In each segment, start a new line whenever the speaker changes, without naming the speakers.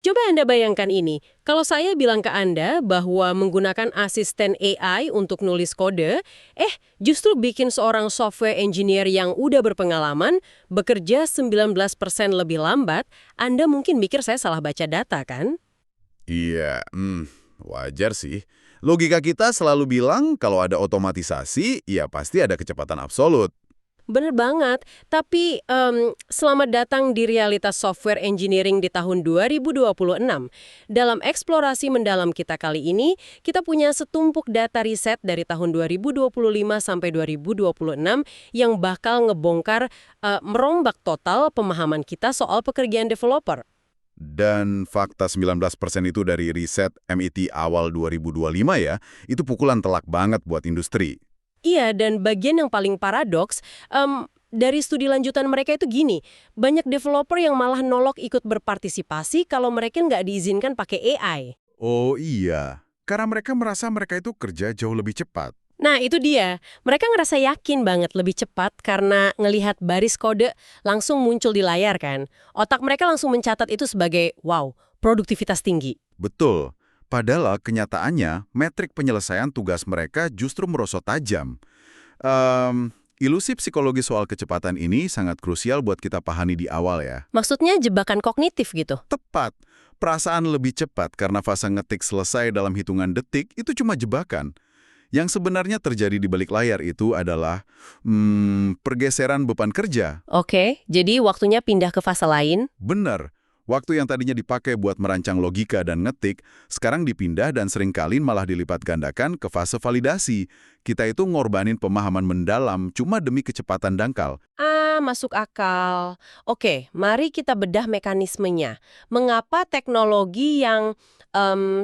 Coba Anda bayangkan ini, kalau saya bilang ke Anda bahwa menggunakan asisten AI untuk nulis kode, justru bikin seorang software engineer yang udah berpengalaman bekerja 19% lebih lambat, Anda mungkin mikir saya salah baca data, kan?
Iya, wajar sih. Logika kita selalu bilang kalau ada otomatisasi, ya pasti ada kecepatan absolut.
Bener banget, tapi selamat datang di realitas software engineering di tahun 2026. Dalam eksplorasi mendalam kita kali ini, kita punya setumpuk data riset dari tahun 2025 sampai 2026 yang bakal ngebongkar, merombak total pemahaman kita soal pekerjaan developer.
Dan fakta 19% itu dari riset MIT awal 2025 ya, itu pukulan telak banget buat industri.
Iya, dan bagian yang paling paradoks, dari studi lanjutan mereka itu gini, banyak developer yang malah nolak ikut berpartisipasi kalau mereka nggak diizinkan pakai AI.
Oh iya, karena mereka merasa mereka itu kerja jauh lebih cepat.
Nah, itu dia. Mereka ngerasa yakin banget lebih cepat karena ngelihat baris kode langsung muncul di layar kan. Otak mereka langsung mencatat itu sebagai, wow, produktivitas tinggi.
Betul. Padahal kenyataannya, metrik penyelesaian tugas mereka justru merosot tajam. Ilusi psikologi soal kecepatan ini sangat krusial buat kita pahami di awal ya.
Maksudnya jebakan kognitif gitu.
Tepat. Perasaan lebih cepat karena fase ngetik selesai dalam hitungan detik itu cuma jebakan. Yang sebenarnya terjadi di balik layar itu adalah pergeseran beban kerja.
Oke, jadi waktunya pindah ke fase lain.
Benar. Waktu yang tadinya dipakai buat merancang logika dan ngetik, sekarang dipindah dan seringkali malah dilipat gandakan ke fase validasi. Kita itu ngorbanin pemahaman mendalam cuma demi kecepatan dangkal.
Masuk akal. Oke, mari kita bedah mekanismenya. Mengapa teknologi yang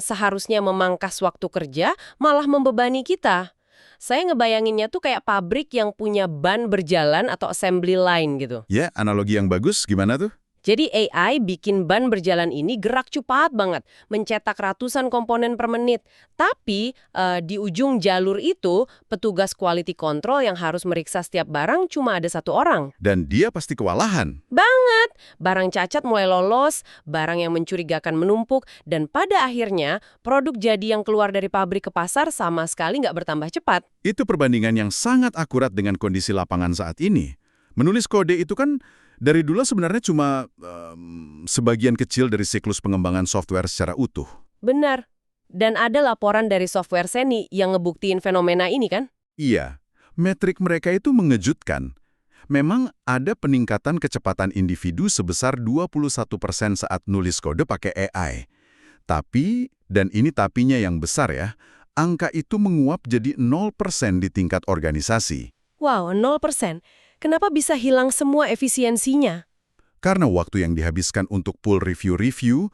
seharusnya memangkas waktu kerja malah membebani kita? Saya ngebayanginnya tuh kayak pabrik yang punya ban berjalan atau assembly line gitu.
Ya, analogi yang bagus gimana tuh?
Jadi AI bikin ban berjalan ini gerak cepat banget, mencetak ratusan komponen per menit. Tapi di ujung jalur itu, petugas quality control yang harus meriksa setiap barang cuma ada satu orang.
Dan dia pasti kewalahan.
Banget! Barang cacat mulai lolos, barang yang mencurigakan menumpuk, dan pada akhirnya produk jadi yang keluar dari pabrik ke pasar sama sekali nggak bertambah cepat.
Itu perbandingan yang sangat akurat dengan kondisi lapangan saat ini. Menulis kode itu kan dari dulu sebenarnya cuma sebagian kecil dari siklus pengembangan software secara utuh.
Benar. Dan ada laporan dari software seni yang ngebuktiin fenomena ini kan?
Iya, metrik mereka itu mengejutkan. Memang ada peningkatan kecepatan individu sebesar 21% saat nulis kode pakai AI. Tapi, dan ini tapinya yang besar ya, angka itu menguap jadi 0% di tingkat organisasi.
Wow, 0%. Kenapa bisa hilang semua efisiensinya?
Karena waktu yang dihabiskan untuk full review-review,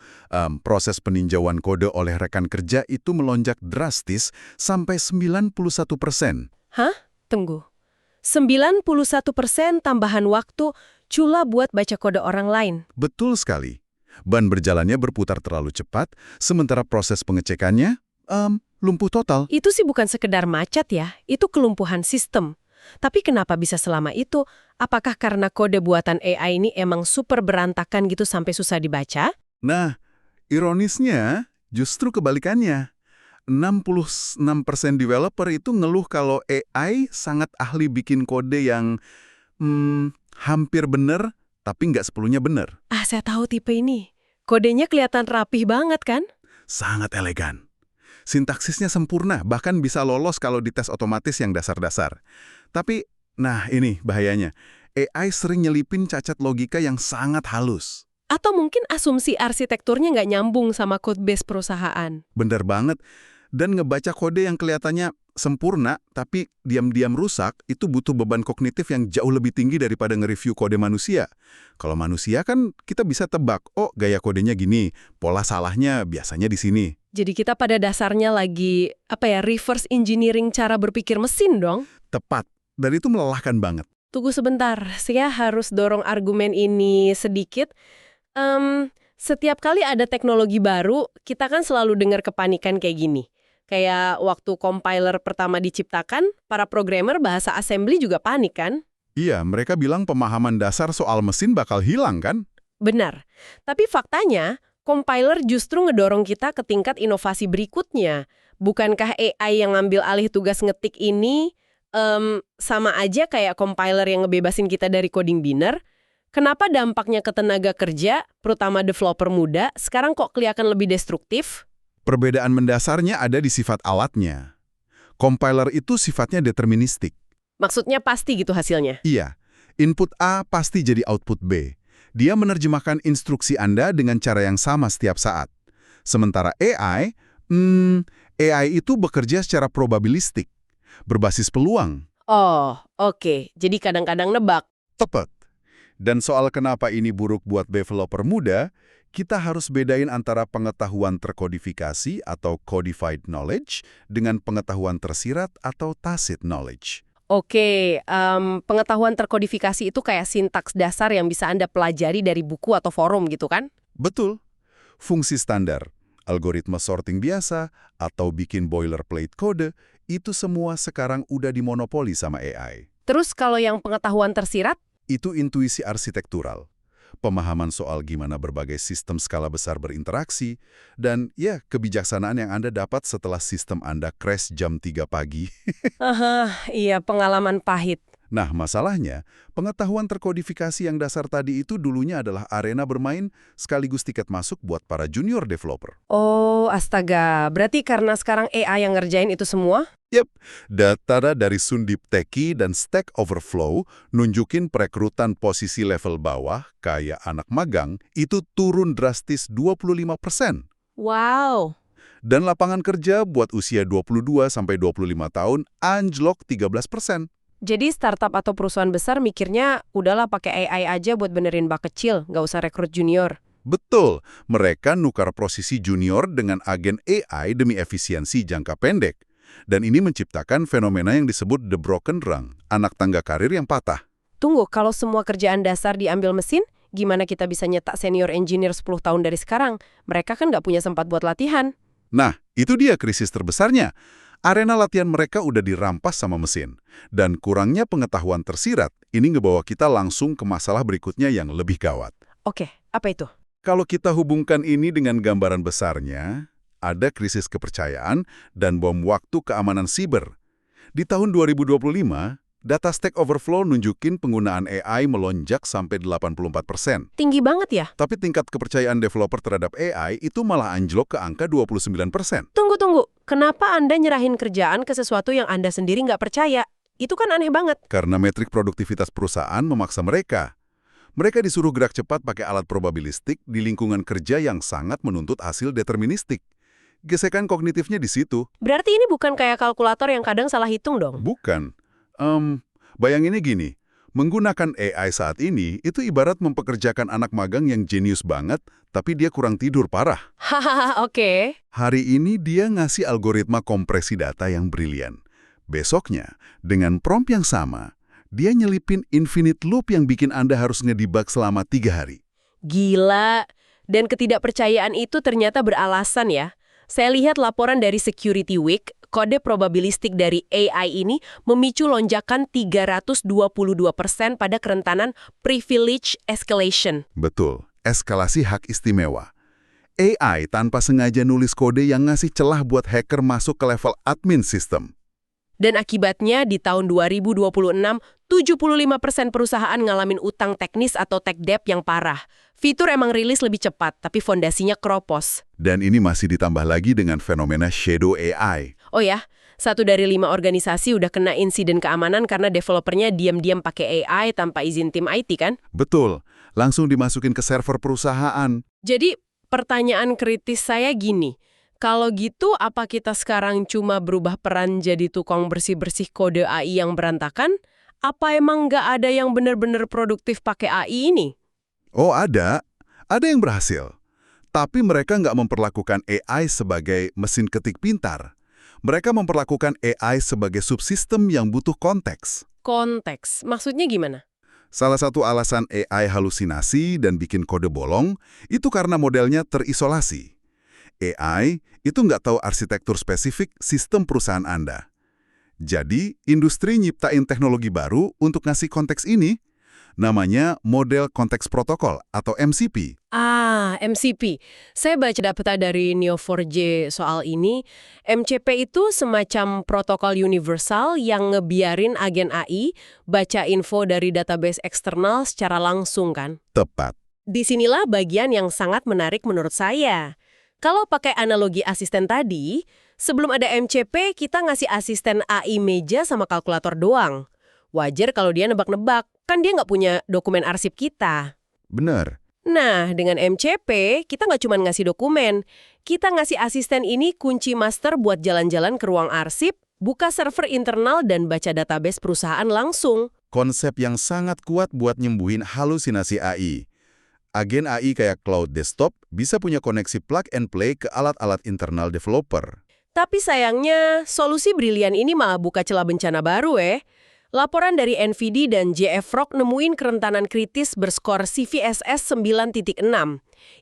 proses peninjauan kode oleh rekan kerja itu melonjak drastis sampai 91%.
Hah? Tunggu. 91% tambahan waktu cula buat baca kode orang lain.
Betul sekali. Ban berjalannya berputar terlalu cepat, sementara proses pengecekannya lumpuh total.
Itu sih bukan sekedar macet ya, itu kelumpuhan sistem. Tapi kenapa bisa selama itu? Apakah karena kode buatan AI ini emang super berantakan gitu sampai susah dibaca?
Nah, ironisnya justru kebalikannya. 66% developer itu ngeluh kalau AI sangat ahli bikin kode yang hampir benar, tapi nggak sepenuhnya benar.
Saya tahu tipe ini. Kodenya kelihatan rapih banget kan?
Sangat elegan. Sintaksisnya sempurna, bahkan bisa lolos kalau dites otomatis yang dasar-dasar. Tapi, nah ini bahayanya. AI sering nyelipin cacat logika yang sangat halus.
Atau mungkin asumsi arsitekturnya nggak nyambung sama code base perusahaan.
Bener banget. Dan ngebaca kode yang kelihatannya sempurna, tapi diam-diam rusak, itu butuh beban kognitif yang jauh lebih tinggi daripada nge-review kode manusia. Kalau manusia kan kita bisa tebak, oh gaya kodenya gini, pola salahnya biasanya di sini.
Jadi kita pada dasarnya lagi, reverse engineering cara berpikir mesin dong?
Tepat. Dan itu melelahkan banget.
Tunggu sebentar, saya harus dorong argumen ini sedikit. Setiap kali ada teknologi baru, kita kan selalu dengar kepanikan kayak gini. Kayak waktu compiler pertama diciptakan, para programmer bahasa assembly juga panik kan?
Iya, mereka bilang pemahaman dasar soal mesin bakal hilang kan?
Benar. Tapi faktanya, compiler justru ngedorong kita ke tingkat inovasi berikutnya. Bukankah AI yang ngambil alih tugas ngetik ini sama aja kayak compiler yang ngebebasin kita dari coding beginner? Kenapa dampaknya ke tenaga kerja, terutama developer muda, sekarang kok kelihatan lebih destruktif?
Perbedaan mendasarnya ada di sifat alatnya. Compiler itu sifatnya deterministik.
Maksudnya pasti gitu hasilnya?
Iya, input A pasti jadi output B. Dia menerjemahkan instruksi Anda dengan cara yang sama setiap saat. Sementara AI itu bekerja secara probabilistik, berbasis peluang.
Oh, oke. Jadi kadang-kadang nebak.
Tepat. Dan soal kenapa ini buruk buat developer muda, kita harus bedain antara pengetahuan terkodifikasi atau codified knowledge dengan pengetahuan tersirat atau tacit knowledge.
Oke, pengetahuan terkodifikasi itu kayak sintaks dasar yang bisa Anda pelajari dari buku atau forum gitu kan?
Betul. Fungsi standar, algoritma sorting biasa, atau bikin boilerplate kode, itu semua sekarang udah dimonopoli sama AI.
Terus kalau yang pengetahuan tersirat?
Itu intuisi arsitektural, pemahaman soal gimana berbagai sistem skala besar berinteraksi, dan ya kebijaksanaan yang Anda dapat setelah sistem Anda crash jam 3 pagi.
Iya, pengalaman pahit.
Nah, masalahnya, pengetahuan terkodifikasi yang dasar tadi itu dulunya adalah arena bermain sekaligus tiket masuk buat para junior developer.
Oh, astaga. Berarti karena sekarang AI yang ngerjain itu semua?
Yep, data dari Sundip Teki dan Stack Overflow nunjukin perekrutan posisi level bawah, kayak anak magang, itu turun drastis 25%.
Wow.
Dan lapangan kerja buat usia 22-25 tahun anjlok 13%.
Jadi startup atau perusahaan besar mikirnya udahlah pakai AI aja buat benerin bak kecil, nggak usah rekrut junior.
Betul, mereka nukar posisi junior dengan agen AI demi efisiensi jangka pendek. Dan ini menciptakan fenomena yang disebut the broken rung, anak tangga karir yang patah.
Tunggu, kalau semua kerjaan dasar diambil mesin, gimana kita bisa nyetak senior engineer 10 tahun dari sekarang? Mereka kan nggak punya sempat buat latihan.
Nah, itu dia krisis terbesarnya. Arena latihan mereka udah dirampas sama mesin. Dan kurangnya pengetahuan tersirat, ini ngebawa kita langsung ke masalah berikutnya yang lebih gawat.
Oke, apa itu?
Kalau kita hubungkan ini dengan gambaran besarnya, ada krisis kepercayaan dan bom waktu keamanan siber. Di tahun 2025, data Stack Overflow nunjukin penggunaan AI melonjak sampai 84%.
Tinggi banget ya?
Tapi tingkat kepercayaan developer terhadap AI itu malah anjlok ke angka 29%.
Tunggu. Kenapa Anda nyerahin kerjaan ke sesuatu yang Anda sendiri nggak percaya? Itu kan aneh banget.
Karena metrik produktivitas perusahaan memaksa mereka. Mereka disuruh gerak cepat pakai alat probabilistik di lingkungan kerja yang sangat menuntut hasil deterministik. Gesekan kognitifnya di situ.
Berarti ini bukan kayak kalkulator yang kadang salah hitung dong?
Bukan. Bayanginnya gini, menggunakan AI saat ini itu ibarat mempekerjakan anak magang yang jenius banget, tapi dia kurang tidur parah.
Hahaha, oke.
Hari ini dia ngasih algoritma kompresi data yang brilian. Besoknya, dengan prompt yang sama, dia nyelipin infinite loop yang bikin Anda harus ngedebug selama 3 hari.
Gila. Dan ketidakpercayaan itu ternyata beralasan ya. Saya lihat laporan dari Security Week, kode probabilistik dari AI ini memicu lonjakan 322% pada kerentanan privilege escalation.
Betul, eskalasi hak istimewa. AI tanpa sengaja nulis kode yang ngasih celah buat hacker masuk ke level admin sistem.
Dan akibatnya di tahun 2026, 75% perusahaan ngalamin utang teknis atau tech debt yang parah. Fitur emang rilis lebih cepat, tapi fondasinya keropos.
Dan ini masih ditambah lagi dengan fenomena shadow AI.
Oh ya, 1 dari 5 organisasi udah kena insiden keamanan karena developernya diam-diam pakai AI tanpa izin tim IT kan?
Betul, langsung dimasukin ke server perusahaan.
Jadi, pertanyaan kritis saya gini. Kalau gitu, apa kita sekarang cuma berubah peran jadi tukang bersih-bersih kode AI yang berantakan? Apa emang nggak ada yang benar-benar produktif pakai AI ini?
Oh ada yang berhasil. Tapi mereka nggak memperlakukan AI sebagai mesin ketik pintar. Mereka memperlakukan AI sebagai subsistem yang butuh konteks.
Konteks, maksudnya gimana?
Salah satu alasan AI halusinasi dan bikin kode bolong itu karena modelnya terisolasi. AI itu nggak tahu arsitektur spesifik sistem perusahaan Anda. Jadi, industri nyiptain teknologi baru untuk ngasih konteks ini, Namanya Model Konteks Protokol atau MCP.
MCP. Saya baca data dari Neo4j soal ini. MCP itu semacam protokol universal yang ngebiarin agen AI baca info dari database eksternal secara langsung kan?
Tepat.
Disinilah bagian yang sangat menarik menurut saya. Kalau pakai analogi asisten tadi, sebelum ada MCP, kita ngasih asisten AI meja sama kalkulator doang. Wajar kalau dia nebak-nebak, kan dia nggak punya dokumen arsip kita.
Bener.
Nah, dengan MCP, kita nggak cuma ngasih dokumen. Kita ngasih asisten ini kunci master buat jalan-jalan ke ruang arsip, buka server internal, dan baca database perusahaan langsung.
Konsep yang sangat kuat buat nyembuhin halusinasi AI. Agen AI kayak cloud desktop bisa punya koneksi plug and play ke alat-alat internal developer.
Tapi sayangnya, solusi brilian ini malah buka celah bencana baru Laporan dari NVIDIA dan JFrog nemuin kerentanan kritis berskor CVSS 9.6.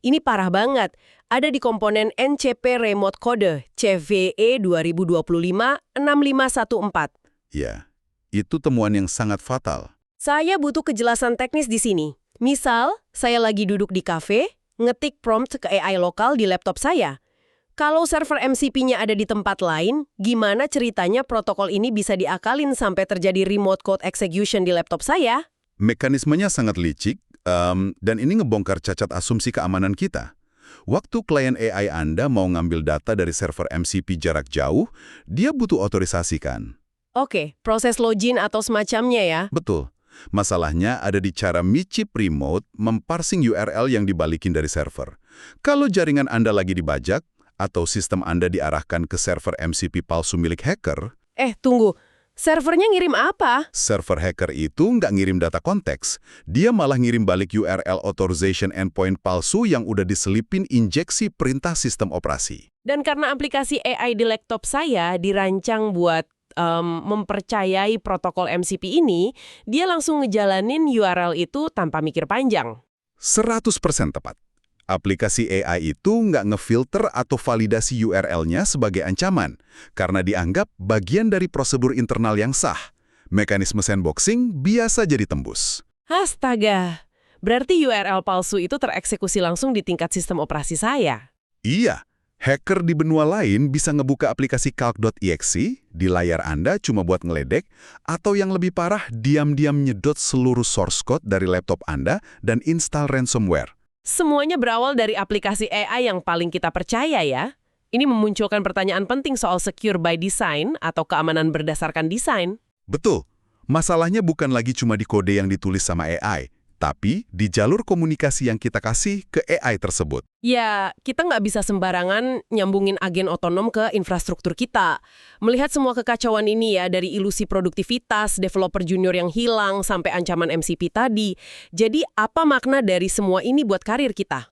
Ini parah banget. Ada di komponen NCP Remote Code CVE 2025-6514.
Ya, itu temuan yang sangat fatal.
Saya butuh kejelasan teknis di sini. Misal, saya lagi duduk di kafe, ngetik prompt ke AI lokal di laptop saya. Kalau server MCP-nya ada di tempat lain, gimana ceritanya protokol ini bisa diakalin sampai terjadi remote code execution di laptop saya?
Mekanismenya sangat licik, dan ini ngebongkar cacat asumsi keamanan kita. Waktu klien AI Anda mau ngambil data dari server MCP jarak jauh, dia butuh otorisasi kan?
Oke, proses login atau semacamnya ya.
Betul. Masalahnya ada di cara micip remote memparsing URL yang dibalikin dari server. Kalau jaringan Anda lagi dibajak, atau sistem Anda diarahkan ke server MCP palsu milik hacker,
Tunggu. Servernya ngirim apa?
server hacker itu nggak ngirim data konteks, dia malah ngirim balik URL authorization endpoint palsu yang udah diselipin injeksi perintah sistem operasi.
Dan karena aplikasi AI di laptop saya dirancang buat mempercayai protokol MCP ini, dia langsung ngejalanin URL itu tanpa mikir panjang.
100% tepat. Aplikasi AI itu nggak ngefilter atau validasi URL-nya sebagai ancaman, karena dianggap bagian dari prosedur internal yang sah. Mekanisme sandboxing biasa jadi tembus.
Astaga, berarti URL palsu itu tereksekusi langsung di tingkat sistem operasi saya.
Iya, hacker di benua lain bisa ngebuka aplikasi calc.exe di layar Anda cuma buat ngeledek, atau yang lebih parah, diam-diam nyedot seluruh source code dari laptop Anda dan install ransomware.
Semuanya berawal dari aplikasi AI yang paling kita percaya ya. Ini memunculkan pertanyaan penting soal secure by design atau keamanan berdasarkan desain.
Betul, masalahnya bukan lagi cuma di kode yang ditulis sama AI, tapi di jalur komunikasi yang kita kasih ke AI tersebut.
Ya, kita nggak bisa sembarangan nyambungin agen otonom ke infrastruktur kita. Melihat semua kekacauan ini ya, dari ilusi produktivitas, developer junior yang hilang, sampai ancaman MCP tadi. Jadi, apa makna dari semua ini buat karir kita?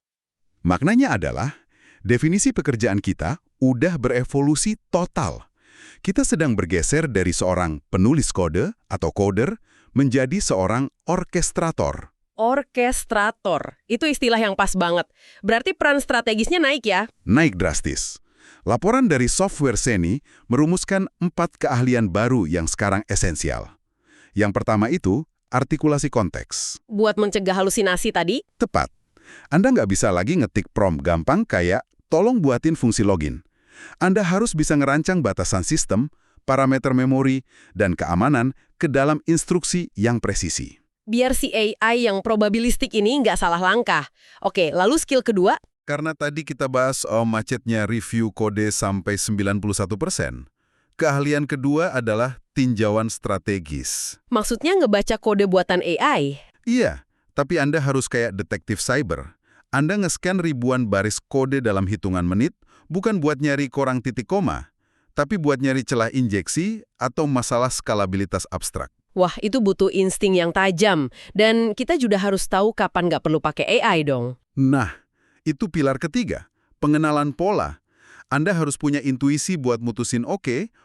Maknanya adalah, definisi pekerjaan kita udah berevolusi total. Kita sedang bergeser dari seorang penulis kode atau coder menjadi seorang orkestrator.
Orkestrator. Itu istilah yang pas banget. Berarti peran strategisnya naik ya?
Naik drastis. Laporan dari Software Seni merumuskan 4 keahlian baru yang sekarang esensial. Yang pertama itu, artikulasi konteks.
Buat mencegah halusinasi tadi?
Tepat. Anda nggak bisa lagi ngetik prompt gampang kayak, tolong buatin fungsi login. Anda harus bisa ngerancang batasan sistem, parameter memori, dan keamanan ke dalam instruksi yang presisi.
Biar si AI yang probabilistik ini nggak salah langkah. Oke, lalu skill kedua?
Karena tadi kita bahas macetnya review kode sampai 91%, keahlian kedua adalah tinjauan strategis.
Maksudnya ngebaca kode buatan AI?
Iya, tapi Anda harus kayak detektif cyber. Anda nge-scan ribuan baris kode dalam hitungan menit, bukan buat nyari korang titik koma, tapi buat nyari celah injeksi atau masalah skalabilitas abstrak.
Wah, itu butuh insting yang tajam. Dan kita juga harus tahu kapan nggak perlu pakai AI dong.
Nah, itu pilar ketiga, pengenalan pola. Anda harus punya intuisi buat mutusin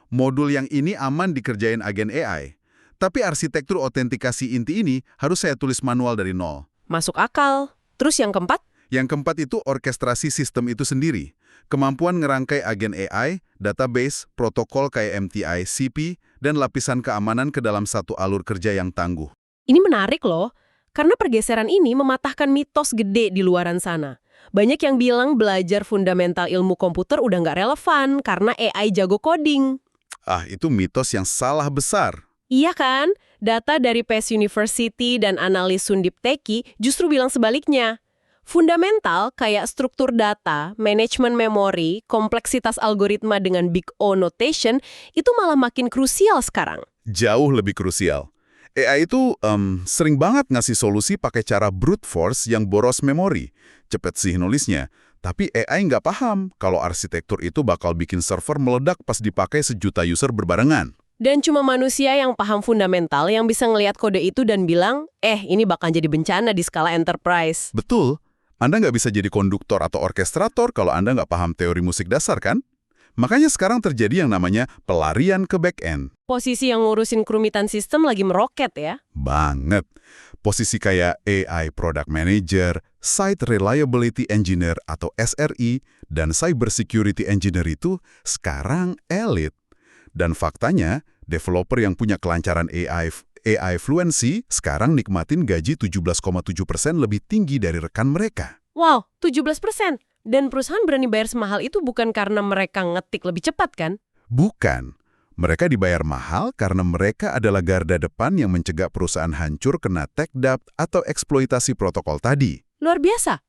modul yang ini aman dikerjain agen AI. Tapi arsitektur autentikasi inti ini harus saya tulis manual dari nol.
Masuk akal. Terus yang keempat?
Yang keempat itu orkestrasi sistem itu sendiri. Kemampuan ngerangkai agen AI, database, protokol kayak MTI, CP, dan lapisan keamanan ke dalam satu alur kerja yang tangguh.
Ini menarik loh. Karena pergeseran ini mematahkan mitos gede di luaran sana. Banyak yang bilang belajar fundamental ilmu komputer udah nggak relevan karena AI jago coding.
Ah, itu mitos yang salah besar.
Iya kan? Data dari PES University dan analis Sundip Teki justru bilang sebaliknya. Fundamental kayak struktur data, manajemen memori, kompleksitas algoritma dengan big O notation itu malah makin krusial sekarang.
Jauh lebih krusial. AI itu sering banget ngasih solusi pakai cara brute force yang boros memori. Cepet sih nulisnya. Tapi AI nggak paham kalau arsitektur itu bakal bikin server meledak pas dipakai sejuta user berbarengan.
Dan cuma manusia yang paham fundamental yang bisa ngelihat kode itu dan bilang, ini bakal jadi bencana di skala enterprise.
Betul. Anda nggak bisa jadi konduktor atau orkestrator kalau Anda nggak paham teori musik dasar, kan? Makanya sekarang terjadi yang namanya pelarian ke back-end.
Posisi yang ngurusin kerumitan sistem lagi meroket ya.
Banget. Posisi kayak AI Product Manager, Site Reliability Engineer atau SRE, dan Cyber Security Engineer itu sekarang elit. Dan faktanya, developer yang punya kelancaran AI fluency sekarang nikmatin gaji 17,7% lebih tinggi dari rekan mereka.
Wow, 17%. Dan perusahaan berani bayar semahal itu bukan karena mereka ngetik lebih cepat kan?
Bukan. Mereka dibayar mahal karena mereka adalah garda depan yang mencegah perusahaan hancur kena tech debt atau eksploitasi protokol tadi.
Luar biasa.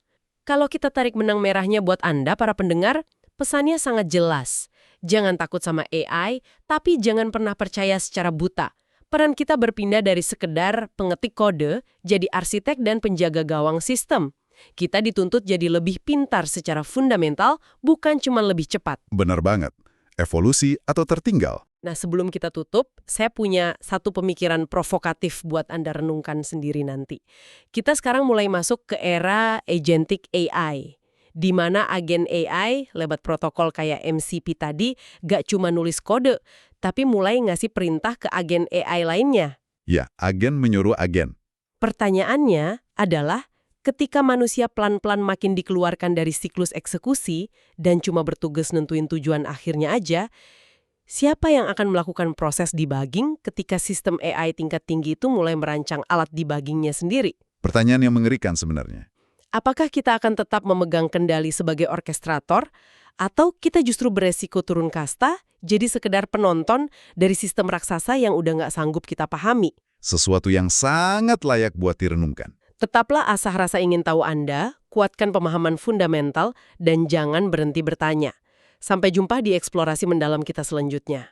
Kalau kita tarik benang merahnya buat Anda, para pendengar, pesannya sangat jelas. Jangan takut sama AI, tapi jangan pernah percaya secara buta. Peran kita berpindah dari sekedar pengetik kode, jadi arsitek dan penjaga gawang sistem. Kita dituntut jadi lebih pintar secara fundamental, bukan cuma lebih cepat.
Benar banget. Evolusi atau tertinggal.
Nah, sebelum kita tutup, saya punya satu pemikiran provokatif buat Anda renungkan sendiri nanti. Kita sekarang mulai masuk ke era agentic AI, di mana agen AI lewat protokol kayak MCP tadi gak cuma nulis kode, tapi mulai ngasih perintah ke agen AI lainnya.
Ya, agen menyuruh agen.
Pertanyaannya adalah, ketika manusia pelan-pelan makin dikeluarkan dari siklus eksekusi dan cuma bertugas nentuin tujuan akhirnya aja, siapa yang akan melakukan proses debugging ketika sistem AI tingkat tinggi itu mulai merancang alat debuggingnya sendiri?
Pertanyaan yang mengerikan sebenarnya.
Apakah kita akan tetap memegang kendali sebagai orkestrator, atau kita justru beresiko turun kasta, jadi sekedar penonton dari sistem raksasa yang udah nggak sanggup kita pahami?
Sesuatu yang sangat layak buat direnungkan.
Tetaplah asah rasa ingin tahu Anda, kuatkan pemahaman fundamental, dan jangan berhenti bertanya. Sampai jumpa di eksplorasi mendalam kita selanjutnya.